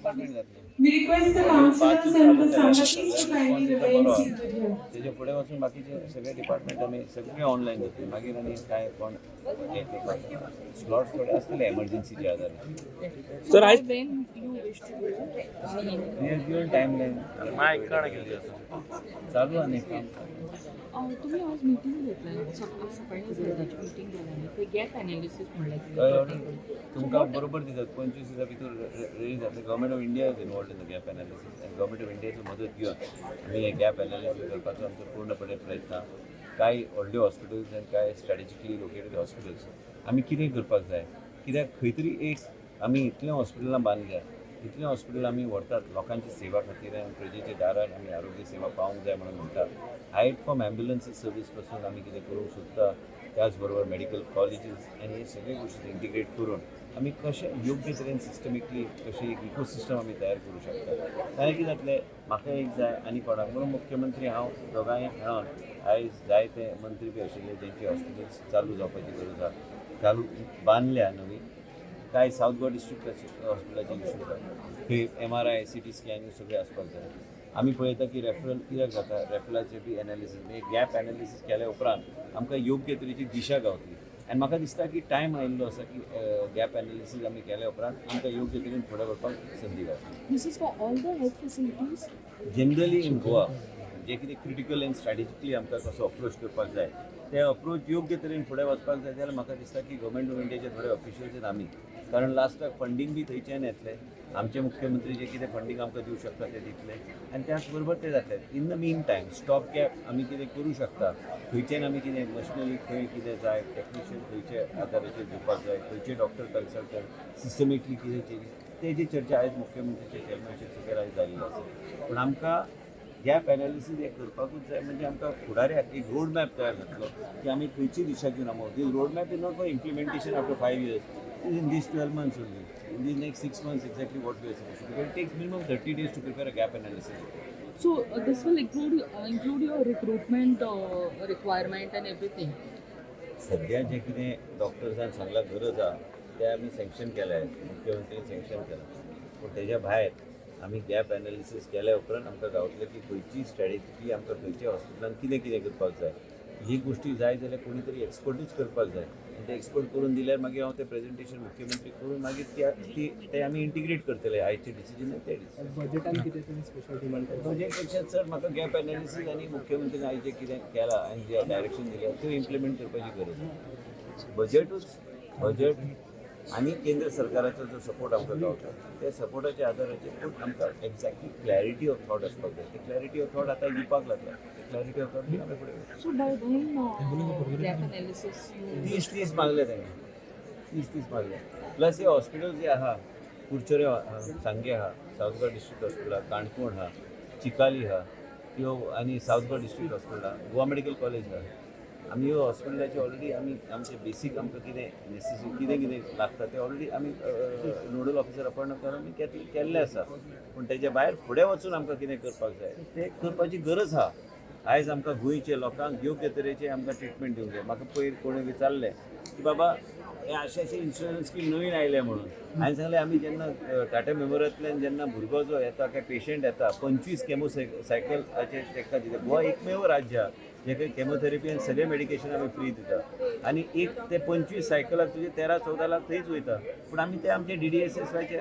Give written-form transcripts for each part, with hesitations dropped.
Department घातले. We request the councillors and the Sangatis to kindly remain seated here. त्याच्या पुढे वचून बाकीचे सगळे डिपार्टमेंट आम्ही सगळे ऑनलाईन जातले. मागीर आनी काय कोण स्लॉट्स थोडे असतले एमर्जन्सीचे आधार. सर आज When you wish to do it? Given timeline चालू आणि काम तुम्ही आज मीटिंग घेतलं सकाळी त्याची मीटिंग झाली ते गॅप अनालिसिस काय म्हणलं तुमकां बरोबर दिसत 25 दिसा भितर रिलीज जातले. Government of India is involved in the gap analysis आनी गव्हर्मेंट ऑफ इंडियाची मदत घेवन आमी हे गॅप एनालिसीस करपाचो आमचो पूर्णपणे प्रयत्न. कांय व्हडल्यो हॉस्पिटल्स आनी कांय स्ट्रॅटेजिकली लोकेटेड हॉस्पिटल्स आमी कितें करपाक जाय, कित्याक खंय तरी एक आमी इतल्या हॉस्पिटलां बांदल्या, इतले हॉस्पिटल आमी व्हरतात लोकांची सेवा खातीर आनी प्रजेच्या दारार आमी आरोग्य सेवा पावोंक जाय म्हणून म्हणटात. हायट फ्रॉम ॲम्ब्युलन्सीस सर्वीस पासून आमी कितें करूंक सोदता, त्याच बरोबर मेडिकल कॉलेजीस आनी हे सगळे गोश्टी इंटिग्रेट करून आमी कशें योग्य तरेन सिस्टमिकली कशें एक इकोसिस्टम आमी तयार करूं शकता. नाजाल्यार कितें जातलें म्हाका एक जाय आनी कोणाक म्हणून मुख्यमंत्री हांव दोगांय मेळोन आयज जायते मंत्री बी आशिल्ले जेंची हॉस्पिटल्स चालू जावपाची गरज आसा, चालू बांदल्या नवी. कांय सावथ गोवा डिस्ट्रिक्टाची हॉस्पिटलाची इश्यू आसा, थंय MRI CT स्कॅन ह्यो सगळे आसपाक जाय. आमी पळयता की रेफरल कित्याक जाता, रेफरलाचे बी एनालिसीस म्हणजे गॅप एनालिसीस केल्या उपरांत आमकां योग्य तरेची दिशा गावतली. आनी म्हाका दिसता की टायम आयिल्लो आसा की गॅप एनालिसीस आमी केल्या उपरांत आमकां योग्य तरेन फुडें व्हरपाक संदी गावतली. This is for all the health facilities. Generally in Goa जे कितें क्रिटिकल एंड स्ट्रॅटेजिकली आमकां कसो अप्रोच करपाक जाय ते अप्रोच योग्य तरेन फुडें वचपाक जाय जाल्यार म्हाका दिसता की गव्हर्मेंट ऑफ इंडियाचे थोडे ऑफिशियल्स आहेत आमी, कारण लास्टाक फंडींग बी थंयच्यान येतले. आमचे मुख्यमंत्री जे कितें फंडींग आमकां दिवंक शकता ते दितले आनी त्याच बरोबर ते जातले. In the mean time stop gap आमी कितें करूं शकता, खंयच्यान आमी कितें मशिनरी खंय कितें जाय, टेक्निशियन खंयचे आदाराचेर दिवपाक जाय, खंयचे डॉक्टर कन्सल्टंट सिस्टमिकली कितें चेंजीस तेजी चर्चा आयज मुख्यमंत्रीच्या चेअरमॅनशीप सकयल आयज जाल्ली आसा. पूण आमकां गॅप एनालिसीस हे करपाकूच जाय म्हणजे आमकां फुडाऱ्याक एक रोड मॅप तयार जातलो की आमी खंयची दिशा घेवन आमो. This road map is not for implementation after 5 years, it is in these 12 months only. In these next 6 months exactly what we are supposed to do. It takes minimum 30 days to prepare a gap analysis. So this will include your recruitment requirement and everything. सध्या जे कितें डॉक्टर्सान सांगला गरज आहा ते आमी sanction केल्या, मुख्यमंत्रीन sanction केलां. पूण तेज्या भायर आमी गॅप एनालिसीस केल्या उपरांत आमकां गावतलें की खंयची स्ट्रॅटेजी आमकां खंयच्या हॉस्पिटलान कितें कितें करपाक जाय. ही गोश्टी जाय जाल्यार कोणी तरी एक्सपर्टूच करपाक जाय आनी ते एक्सपर्ट करून दिल्यार मागीर हांव तें प्रेजेंटेशन मुख्यमंत्री करून मागीर ते आमी इंटिग्रेट करतले आयचे डिसिजन ते डिसिजन. बजेटान कितें तुमी स्पेशल डिमांड करता? प्रोजेक्टपेक्षा चड म्हाका गॅप एनालिसीस आनी मुख्यमंत्रीन आयज जें कितें केलां आनी जे डायरेक्शन दिलें त्यो इम्प्लिमेंट करपाची गरज आसा. बजेट आनी केंद्र सरकाराचो जो सपोर्ट आमकां गावता त्या सपोर्टाच्या आदाराचेर पूण आमकां एक्झॅक्टली क्लॅरिटी ऑफ थॉट आसपाक जाय. ते क्लॅरिटी ऑफ थॉट आतां दिवपाक लागला. क्लॅरिटी ऑफ थॉट आमी फुडें So by when gap analysis you 30 मागले तांणी 30 मागले. प्लस हे हॉस्पिटल जे आहा कुडचरे आहा, सांगे आहा, सावथ गोवा डिस्ट्रिक्ट हॉस्पिटल आहा, काणकोण आहा, चिकाली आहा, ह्यो आनी सावथ गोवा डिस्ट्रिक्ट हॉस्पिटल आहा, गोवा मेडिकल कॉलेज आहा. आमी ह्यो हॉस्पिटलाचे ऑलरेडी आमी आमचे बेसीक आमकां कितें नेसेसिटी कितें लागता ते ऑलरेडी आमी नोडल ऑफिसर अपॉयंट करून आमी केल्ले आसा. पूण तेच्या भायर फुडें वचून आमकां कितें करपाक जाय ते करपाची गरज आहा. आयज आमकां गोंयचे लोकांक योग्य तरेचे आमकां ट्रिटमेंट दिवंक जाय. म्हाका पयर कोणें विचारलें की बाबा हे अशे इन्शुरन्स स्कीम नवीन आयले म्हणून. हांवें सांगलें आमी जेन्ना टाटा मेमोरियलांतल्यान जेन्ना भुरगो जो येता काय पेशंट येता 25 केमोसायकलाचे ताका दिता. गोवा एकमेव राज्य आहा जेका केमोथेरपी आनी सगळें मेडिकेशन आमी फ्री दिता आनी एक ते 25 सायकलाक तुजे 13-14 लाख थंयच वयता. पूण आमी ते आमचे DDSSYचे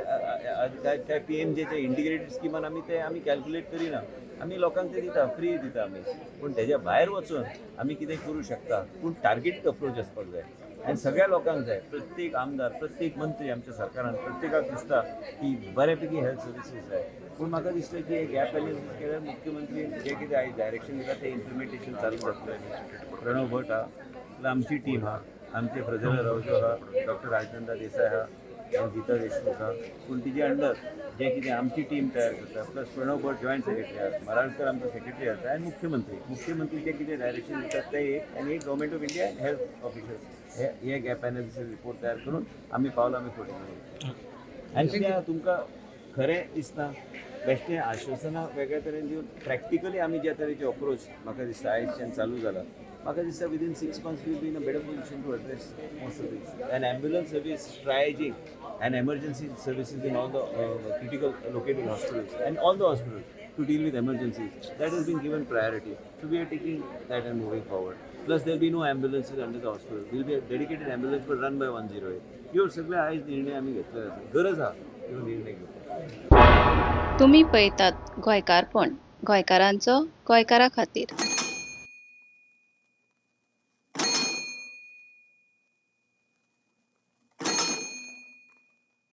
काय PMJचे इंटिग्रेटेड स्किमान आमी कॅल्क्युलेट करिना. आमी लोकांक ते दिता फ्री दिता आमी. पूण तेज्या भायर वचून आमी कितें करूं शकता पूण टार्गेटेड अप्रोच आसपाक जाय आनी सगळ्या लोकांक जाय. प्रत्येक आमदार प्रत्येक मंत्री आमच्या सरकारान प्रत्येकाक दिसता की बऱ्यापैकी हेल्थ सर्विसीस जाय. पूण म्हाका दिसता की गॅप एनालिसीस केल्यार मुख्यमंत्री जे कितें आयज डायरेक्शन दिता ते इम्प्लिमेंटेशन चालू जातलें. प्रणव भट आहा, आमची टीम आहा, आमचे प्रज्वल रावजो आहा, डॉक्टर राजनंदा देसाय आहा, गीता देशमुख आहा. पूण तिजे अंडर जे कितें आमची टीम तयार करता प्लस प्रणव भट जॉयंट सेक्रेटरी आहात, मराळकर आमचो सेक्रेटरी आसा आनी मुख्यमंत्री जे कितें डायरेक्शन दितात ते एक आनी एक government of India health officers हे गॅप एनालिसीस रिपोर्ट तयार करून आमी पावला आमी फुडें व्हरता. आनी कितें तुमकां खरें दिसता बेश्टें आश्वासनां वेगळ्या तरेन दिवन प्रॅक्टिकली आमी ज्या तरेचे अप्रोच म्हाका दिसता आयजच्यान चालू जाला म्हाका दिसता within 6 months we'll be in a better position to address most of these. An ambulance service, triaging and emergency services in all the critical located hospitals and all the hospitals to deal with emergencies, that has been given priority. So we are taking that and moving forward. Plus there will be no ambulances under the hospital. There will be a dedicated ambulance but run by 108. ह्यो सगळे आयज निर्णय आमी घेतले आसा. गरज आहा ह्यो निर्णय घेवपाक. तुम्ही पळयतात गोंयकारपण, गोंयकारांचो गोंयकारा खातीर.